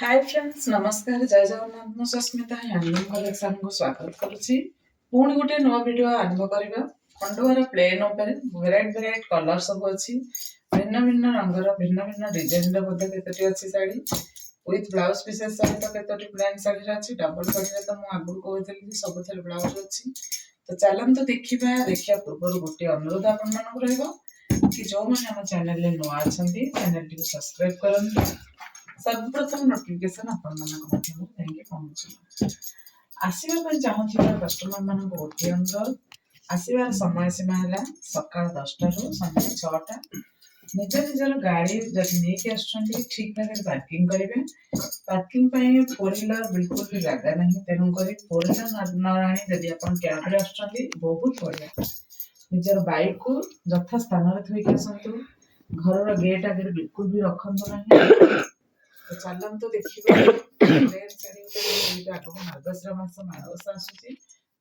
Hi friends नमस्कार जय जगन्नाथ मु सस्मिता हैंडलूम कलेक्शन को स्वागत करुच्ची पुणी गोटे नुआ वीडियो आरंभ करवा खंडुआर प्लेन वेराइट कलर सब अच्छी भिन्न भिन्न रंगर भिन्न भिन्न डिजाइन केतोटी अच्छी साड़ी विथ ब्लाउज पीसेस सहित केतोटी प्लेन साड़ी अच्छी डबल साड़ी तो मुझे आगुरी कहती सब ब्लाउज अच्छी तो चलते देखा पूर्व गोटे अनुरोध आपण कि जो मैंने आम चैनल नुआ अच्छा चैनल टी सब्सक्राइब करूँ सर्वप्रथम नोटिफिकेशन पहुंचे आसवा चाहूबा कस्टमर मान गोटे अनुरोध आसबार समय सीमा है सका 10टा रू संध्या 6टा निज निजर गाड़ी जब नहीं आसुँच ठीक भाव पार्किंग करेंगे पार्किंग फोर व्हीलर बिल्कुल भी जगह नहीं तेणुक फोर व्हीलर न आनी जदि आप कैब्रे आसुँच बहुत बढ़िया निजर बैक को यथा स्थान थोक आसतु घर गेट आगे बिल्कुल भी रखु ना तो चलते देखिए आगक मार्गशीर मास माणवस आसूची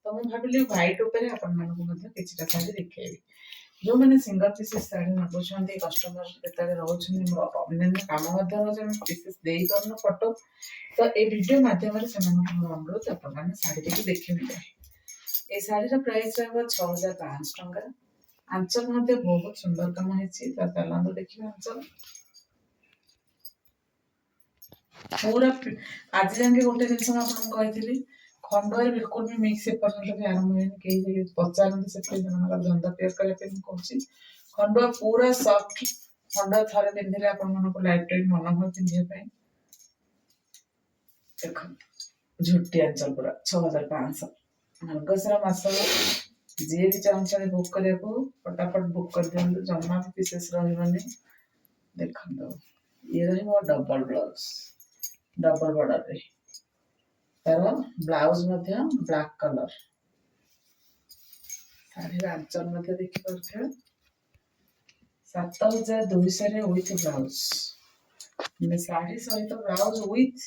तो मुझे भाविली व्हाइट कि शाढ़ी देखेबी जो मैंने सिंगल पीसेस शाढ़ी मगुंट कस्टमर जो रोचे कम पीसेस दे पार फोटो तो ये वीडियो मध्यम अनुरोध आपने शाढ़ी टी देखने ये शाढ़ीर प्राइस रहा 6500 टंका आंचल बहुत सुंदर कम है चलते देखिए आंचल पूरा आज जाके गोटे जिन आपको खंडुआर बिल्कुल भी मिक्स एपर्यंत भी आरंभ होनी कहीं पचारती से धंदा पेयर करने कौन खंडुआ पूरा सफ्ट खंडुआ थे पिंधे आपको लाइफ टाइम मन हुए पिंधापी देख झुटी आंचल पूरा 6500 मार्गशीर मास जी भी चाहते बुक करने को फटाफट बुक कर दिखाँ जमा भी पीसेस रही देखो ये डबल ब्लाउज डबल बॉर्डर रे तार ब्लाउज ब्लैक कलर शाढ़ी आंचल देखिए 7200 विथ ब्लाउज शाढ़ी सहित ब्लाउज विथ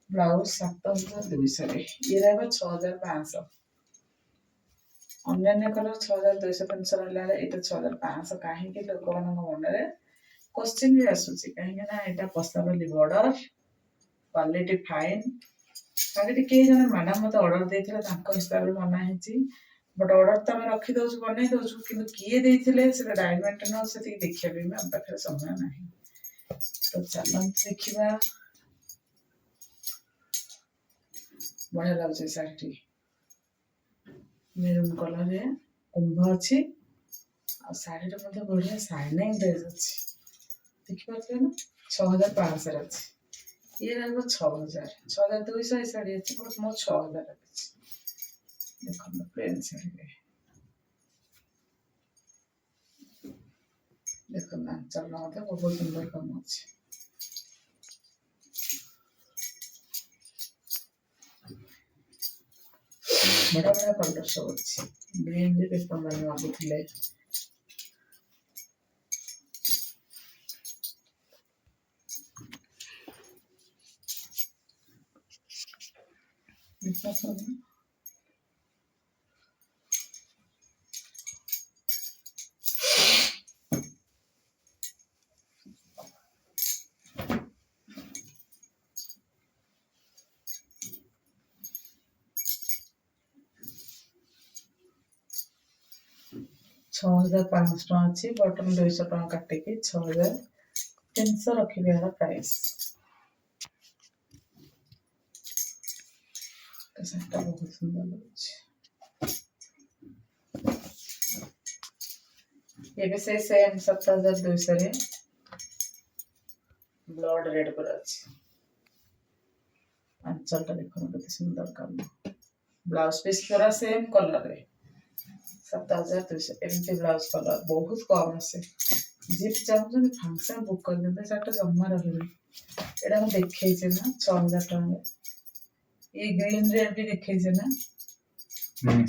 ब्लाउज 7200 ये रहा 6500 अन्य कलर 6200 300 रहा ये 6500 कहीं लोक मन में क्वेश्चन भी आसूसी कहीं पसावली बॉर्डर क्वालिटी फाइन शाढ़ी कई जन मैडम मत ऑर्डर देते हिसाब से बना बट ऑर्डर तो आम रखीदे बनई दौ कि किए देते डायमंड न से देखा भी आम पाखे समय ना तो चलते देखा बढ़िया लगे शाढ़ी मेरून कलर कुंभ अच्छी शाढ़ी बढ़िया शाइनिंग ड्रेस अच्छी देखिए ना 6500 अच्छी ये रहा 6000 6200 शाढ़ी अच्छी बट मो 6000 अच्छी देखो प्लेन शाढ़ी देखो ना चलना बहुत सुंदर कम अच्छी बड़ा बड़ा कलर सब अच्छी ग्रीन भी मागुले ₹6500 अच्छी बटन 200 टका काटिकी 6300 रखी यार प्राइस बहुत सुंदर लगे ये भी से सेम 7200 रे ब्लड रेड पर अच्छी आंचल देखो कितने सुंदर काम ब्लाउज पीस पूरा सेम कलर रे 7200 एमती ब्लाउज कलर बहुत कम से जी चाहते फंक्शन बुक कर देते सेटा जमा रही एटा हम देखे ना 6000 टका ये ग्रीन रेड भी देखे ना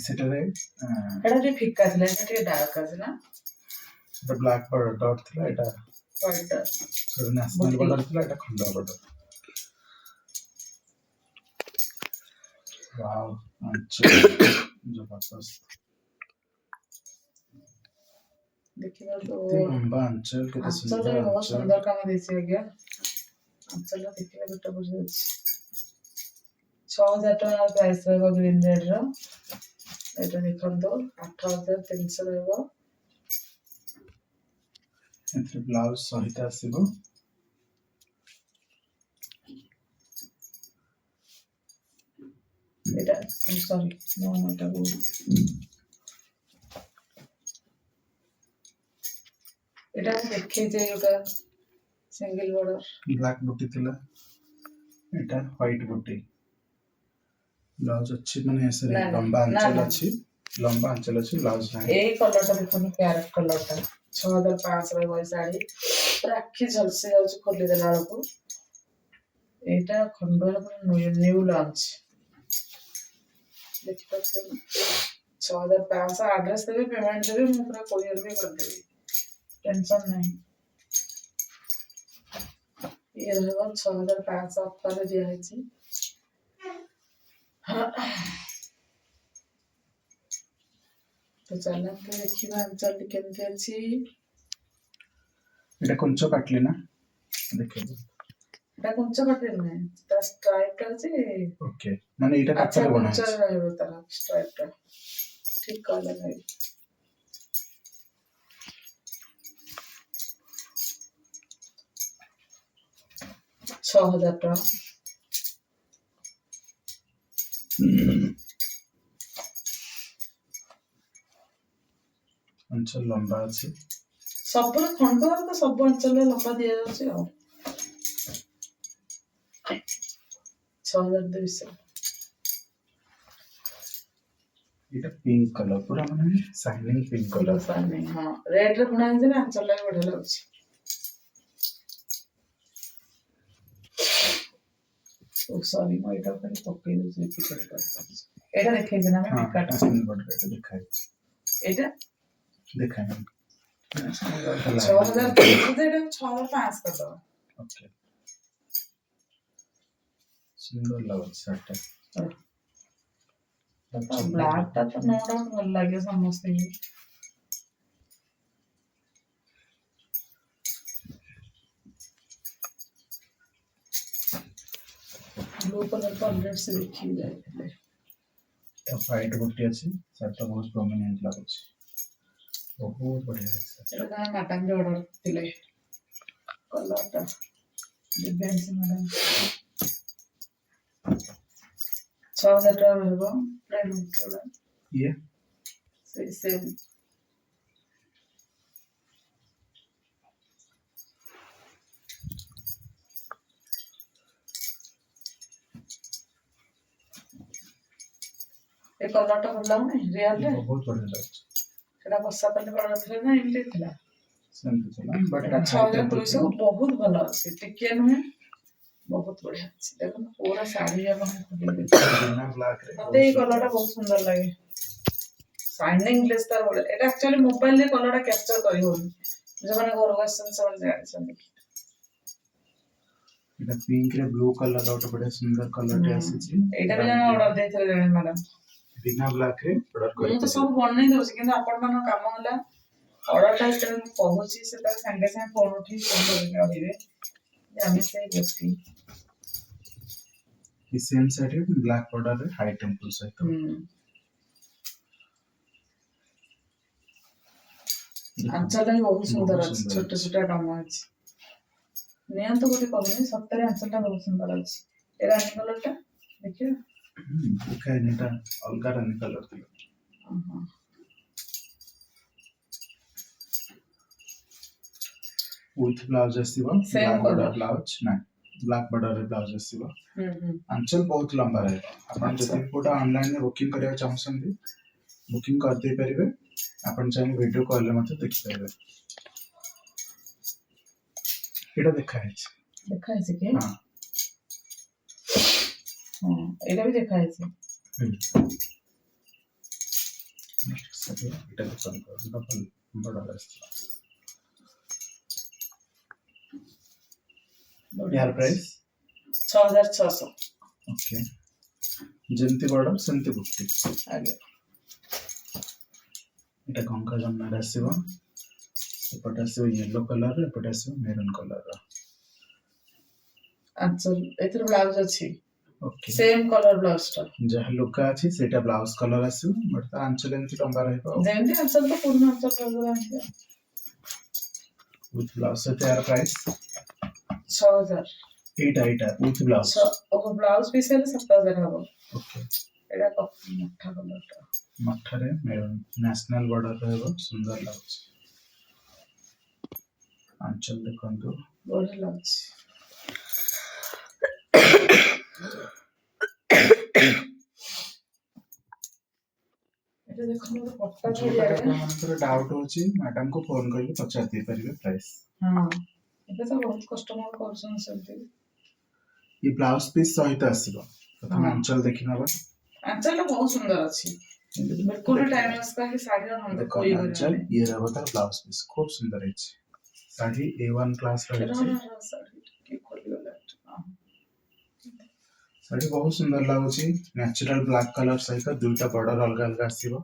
सेटा रे एटा जे फिक्का थला एटा टे डार्क আছে ना सेटा ब्लैक बॉर्डर डॉट थला एटा व्हाइट सो नेशनल बॉर्डर थला एटा खंडा बॉर्डर वाओ अच्छा जबरदस्त देखिए तो लंबा अंचल के बहुत सुंदर काम देसी आ गया ଆଞ୍ଚଲ ଦେଖିଲେ ଗୋଟେ ବୁଝିଯାଉଛି 6000 ଟଙ୍କା ପ୍ରାଇସ୍ ରହିବ ଗ୍ରୀନ୍ ରେଡ୍ର ଏଇଟା ଦେଖନ୍ତୁ 8300 ରହିବ ଏଥିରେ ବ୍ଲାଉଜ ସହିତ ଆସିବ ଏଇଟା ସରି ମୁଁ ଏଟାକୁ ଏଟା ମୁଁ ଦେଖେଇଛି ଗୋଟେ ସିଙ୍ଗଲ ବର୍ଡର ବ୍ଲାକ୍ ବୁଟି ଥିଲା ଏଟା ହ୍ୱାଇଟ୍ ବୁଟି ବ୍ଲାଉଜ ଅଛି ମାନେ ଏସରେ ନା, ଲମ୍ବା ନା, ଆଞ୍ଚଲ ନା। ଅଛି ଲମ୍ବା ଆଞ୍ଚଲ ଅଛି ବ୍ଲାଉଜ ନାହିଁ ଏଇ କଲରଟା ଦେଖନ୍ତୁ ପ୍ୟାରେଟ କଲରଟା 6500 ରହିବ ଏଇ ଶାଢୀ ପୁରା ଆଖି ଝଲସି ଯାଉଛି ଖୋଲିଦେଲା ବେଳକୁ ଏଇଟା ଖଣ୍ଡୁଆର ପୁରା ନ୍ୟୁ ଲଞ୍ଚ ଦେଖିପାରୁଛନ୍ତି 6500 ଆଡ୍ରେସ ଦେବେ ପେମେଣ୍ଟ ଦେବେ ମୁଁ ପୁରା କୋରିୟର ବି କରିଦେବି ଟେନସନ ନାହିଁ ଇଏ ରହିବ 6500 ଅଫରରେ ଦିଆହେଇଛି ତ ଚାଲନ୍ତୁ ଦେଖିବା ଆଞ୍ଚଲଟି କେମିତି ଅଛି ଏଟା କୁଞ୍ଚ କାଟଲି ନା ଦେଖେଇବ এটা কুঞ্চ কাটে নয় তার স্ট্রাইপটা আছে ଓକେ ମାନେ ଏଇଟା আচ্ছা କାଠରେ ବନା কুঞ্চରେ ହେଇଛି ରହିବ ତାର ସ୍ଟ୍ରାଇପଟା ଠିକ କହିଲେ ଭାଇ 6000 ଟଙ୍କା ଅଞ୍ଚଳ ଲମ୍ବା ଅଛି ସବୁର ଖଣ୍ଡରେ ତ ସବୁ ଅଞ୍ଚଳରେ ଲମ୍ବା ଦିଆଯାଉଛି ଆଉ 6200 ଏଇଟା ପିଙ୍କ କଲର ପୁରା ମାନେ ସାଇନିଂ ପିଙ୍କ କଲର ହଁ ରେଡରେ ବୁଣା ହେଇଛି ନା ଆଞ୍ଚଲଟା ବି ବଢିଆ ଲାଗୁଛି ଓ ସରି ମୁଁ ଏଇଟା ଖାଲି ପକେଇ ଦଉଛି ଟିକେଟ କରିଦେଉଛି ଏଇଟା ଦେଖେଇଛି ନା ଆମେ ପିକାଟା ଆସେନି ବଡ ଏଟା ଦେଖାଇଛି ଏଇଟା ଦେଖାଇନି 6000 ଏଇଟା 6500 କରିଦବା ଓକେ ସୁନ୍ଦର ଲାଗୁଛି ଶାର୍ଟଟା ବ୍ଲାକଟା ତ नो डाउट ଭଲ ଲାଗେ ସମସ୍ତଙ୍କୁ ବ୍ଲୁ କଲର ତ ଅଲରେଡି ସେ ଦେଖିକି ଯାଇଥିଲେ ହ୍ୱାଇଟ୍ ବୁଟି ଅଛି ଶାର୍ଟଟା ବହୁତ ପ୍ରୋମିନେଣ୍ଟ ଲାଗୁଛି ବହୁତ ବଢିଆ ଲାଗୁଛି ଏଇଟା ତାଙ୍କ ମ୍ୟାଡାମ ବି ଅର୍ଡର କରିଥିଲେ କଲରଟା ଦିବ୍ୟାଂଶୀ ମ୍ୟାଡାମ 6000 ଟଙ୍କା ରହିବ ପ୍ରାଇସ୍ ଗୁଡ଼ା ଇଏ ସେମ୍ ଏ କଲରଟା ଭଲ ଲାଗୁନି ରିଅଲରେ ବହୁତ ବଢିଆ ଲାଗୁଛି ସେଟା ବର୍ଷା ପାଲି ଅର୍ଡର ଥିଲା ନା ଏମିତି ଥିଲା ସେମିତି ଥିଲା ବଟ୍ ଏଟା 6200 ବହୁତ ଭଲ ଅଛି ଟିକେ ନୁହେଁ ବହୁତ ବଢିଆ ଅଛି ଦେଖନ୍ତୁ ପୁରା ଶାଢୀ ଆପଣ ବିନା ବ୍ଲାକରେ ମତେ ଏଇ କଲରଟା ବହୁତ ସୁନ୍ଦର ଲାଗେ ସାଇନିଂ ଗ୍ଲେସ୍ ତାର ବଢିଆ ଏଟା ଆକ୍ଚୁଆଲି ମୋବାଇଲରେ କଲରଟା କ୍ୟାପଚର କରି ହଉନି ଯୋଉମାନେ ଘରକୁ ଆସିଛନ୍ତି ସେମାନେ ଜାଣିଛନ୍ତି ଏଟା ପିଙ୍କରେ ବ୍ଲୁ କଲର ଗୋଟେ ବଢିଆ ସୁନ୍ଦର କଲରଟେ ଆସିଛି ଏଇଟା ବି ଜଣେ ଅର୍ଡର ଦେଇଥିଲେ ଜଣେ ମ୍ୟାଡାମ ବିନା ବ୍ଲାକରେ ଅର୍ଡର ମୁଁ ତ ସବୁ ବନେଇ ଦଉଛି କିନ୍ତୁ ଆପଣମାନଙ୍କ କାମ ହେଲା ଅର୍ଡରଟା ଯେତେବେଳେ ମୁଁ କହୁଛି ସେତେବେଳେ ସାଙ୍ଗେ ସାଙ୍ଗେ ଫୋନ ଉଠେଇ ଫୋନ କରିକି କହିବେ ଯେ ଆମେ ସେଇ ବ୍ୟକ୍ତି ସେମ୍ ଶାଢୀ ବ୍ଲାକ ବର୍ଡରରେ ହାଇ ଟେମ୍ପଲ ସହିତ ଆଞ୍ଚଲଟା ବି ବହୁତ ସୁନ୍ଦର ବହୁତ ଅଛି ସୁନ୍ଦର ଛୋଟ ଛୋଟ କାମ ଅଛି ନିଅନ୍ତୁ ଗୋଟେ କହୁନି ସତରେ ଆଞ୍ଚଲଟା ବହୁତ ସୁନ୍ଦର ଅଛି ଏ ରାନୀ କଲରଟା ଦେଖିବା ଦେଖାଏନି ଏଟା ଅଲଗା ରାନୀ କଲର ଥିଲା with ବ୍ଲାଉଜ ଆସିବ ବ୍ଲାକ ବର୍ଡର ବ୍ଲାଉଜ ନା ବ୍ଲାକ ବର୍ଡରରେ ବ୍ଲାଉଜ ଆସିବ ଆଞ୍ଚଲ ବହୁତ ଲମ୍ବା ରହିବ ଆପଣ ଯଦି କୋଉଟା ଅନଲାଇନରେ ବୁକିଂ କରିବାକୁ ଚାହୁଁଛନ୍ତି ବୁକିଂ କରିଦେଇ ପାରିବେ ଆପଣ ଚାହିଁଲେ ଭିଡିଓ କଲରେ ମଧ୍ୟ ଦେଖିପାରିବେ ଏଇଟା ଦେଖାହେଇଛି କି ହଁ ଏଇଟା ବି ଦେଖାହେଇଛି ଏଇଟା ବର୍ଡର ଆସିଥିଲା यार प्राइस 6600 ओके ଯେମିତି ବର୍ଡର ସେମିତି ବୁଟି ଆଜ୍ଞା ଏଟା କଙ୍କା ଜମନାରେ ଆସିବ ଏପଟେ ଆସିବ ୟେଲୋ କଲର ଏପଟେ ଆସିବ ମେରୁନ୍ କଲର ଆଞ୍ଚଲ ଏଥିରେ ବ୍ଲାଉଜ ଅଛି ओके सेम कलर ब्लाउज टा जहाँ लुका अच्छी सेटा ब्लाउज कलर आसो बट तो आंचल एमती लंबा रहइबो जेमती आंचल तो पूर्ण आंचल कलर आंचल विथ ब्लाउज से यार प्राइस 6000 एटा विथ ब्लाउज ओ ब्लाउज पीस है 7000 हबो ओके एटा मठा कलर टा मठारे मेरून नेशनल बॉर्डर रहइबो सुंदर लाଗୁଛି आंचल देखंतु बढ़िया लाଗୁଛି এটা দেখুন ଗୋଟେ ପଟ୍ଟା जोटा ପଡିଆ आपन मनकर डाउट होची मैडम को फोन करके पचार दे परिबे प्राइस हां ଏବେ ତ ବହୁତ କଷ୍ଟମର କରୁଛନ୍ତି ସେମିତି ये ब्लाउज पीस सहित आसीबो प्रथम हाँ। आंचल देखि नबा आंचल बहुत सुंदर ଅଛି बिल्कुल टाइमलेस का ही साड़ी और हम देखो कोई आंचल ये रहबो तार ब्लाउज पीस खूब सुंदर अछि साड़ी A1 क्लास रहछि साड़ी की खोली वाला साड़ी बहुत सुंदर लागुची नेचुरल ब्लैक कलर सहित दुईटा बॉर्डर अलग अलग आसीबो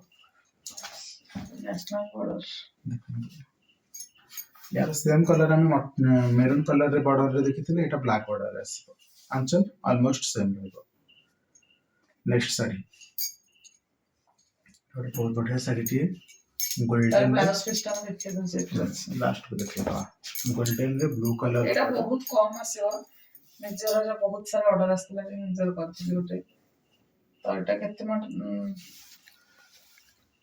नेशनल बॉर्डर यार सेम कलर हम मेरून कलर रे बॉर्डर रे देखिथिले एटा ब्लैक बॉर्डर रे आसीबो आंचल ऑलमोस्ट सेम रहबो नेक्स्ट साड़ी और बहुत बढ़िया साड़ी थी तार गोल्डन ब्लाउज पीस टा देखते दो से लास्ट को देखिबा गोल्डन रे ब्लू कलर एटा बहुत कम आसीबो निजर जो बहुत सारा ऑर्डर आसला कि निजर करथिली गोटे तो एटा केते मट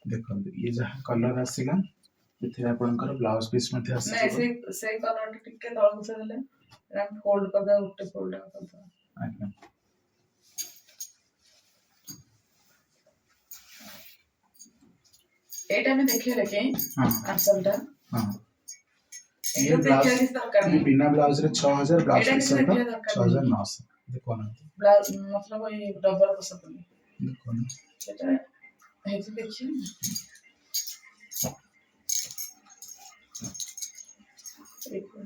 देखो ये जहाँ कलर आसीला इथे आपनकर ब्लाउज पीस मध्ये नहीं आसीबो से कलर टिके तळକୁ से देले हम फोल्ड कर दे उठे फोल्ड कर दे आज्ञा एटा में देखिए लेके हां आंचल टा हां ये ये देखिए ब्लाउज किस दरकार ये नहीं बिना ब्लाउज रे 6000 ब्लाउज एटा पीस किस सहित देखिए दरकार 6900 देखो ना ब्लाउज मतलब ये डबल को सब देखो ना एटा है तो देखिए देखो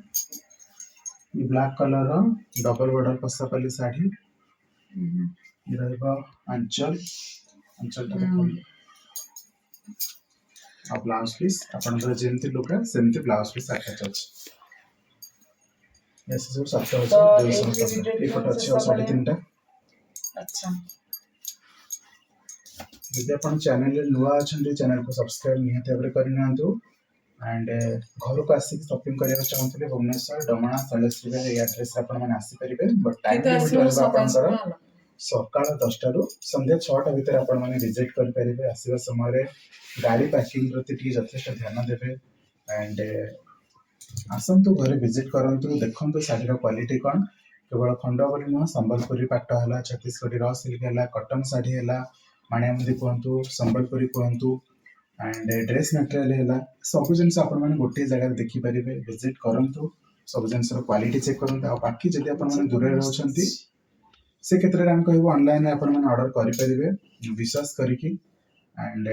ये ब्लैक कलर रो डबल बॉर्डर पसापली साड़ी ये रहबा अंचल अंचल टा देखो आ ब्लाउज पीस आपनकर जेमती लुका सेमती ब्लाउज पीस अटैच अछि ऐसे सब 7200 ये फोटो अच्छी और 3.5 अच्छा यदि अपन चैनल रे नुआ अछंती चैनल को सब्सक्राइब निहत भाबरे करि नांतु एंड घर को आसी शॉपिंग करिया चाहतले भुवनेश्वर डमणा सलेश्री रे एड्रेस अपन माने आसी परिबे बट टाइम लिमिट रहबा आपनकर सकाळ 10 रु संध्या 6 भितर आपण माने विजिट कर परिबे आसीबा समय रे गाड़ी पार्किंग प्रति टी यथेष्ट ध्यान देबे एंड आसंतु घरे विजिट करंतु देखंतु साडीर क्वालिटी कोन केवल खंडबली न संबलपुरी पाट हला छत्तीसगढ़ी र सिल्क हला कॉटन साड़ी हला माणियामदी कहतु संबलपुरी कहतु एंड ड्रेस मटेरियल हला सब जिनस आपण माने गोटे जगह देखि परिबे विजिट करंतु सब जिनस क्वालिटी चेक करंतु आ बाकी जदि आपण माने दूर रहउछंती से क्षेत्र में हम कहबो ऑनलाइन आपण माने ऑर्डर करि परिबे विश्वास करिकि एंड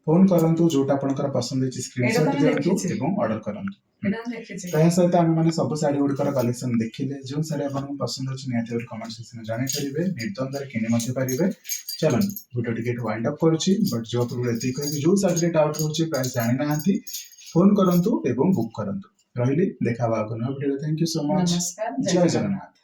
फोन करंतु जोटा आपनकर पसंद अछि स्क्रीनशॉट दियंतु एवं ऑर्डर करंतु एटा देखि छी तह सहित आम मैंने सब साड़ी गुड़िकर कलेक्शन देखिले जो साड़ी आपको पसंद अच्छे निहत कमेंट सेक्शन में जानी पारे निर्द्वंद किणी पारे चलो वीडियो टिके वाइंड अप करुच्ची बट जो पूर्व ये जो साड़ी डाउट रोचे प्राइस जानी ना फोन करंतु एवं बुक करंतु रही देखा video thank you so much नमस्कार जय जगन्नाथ।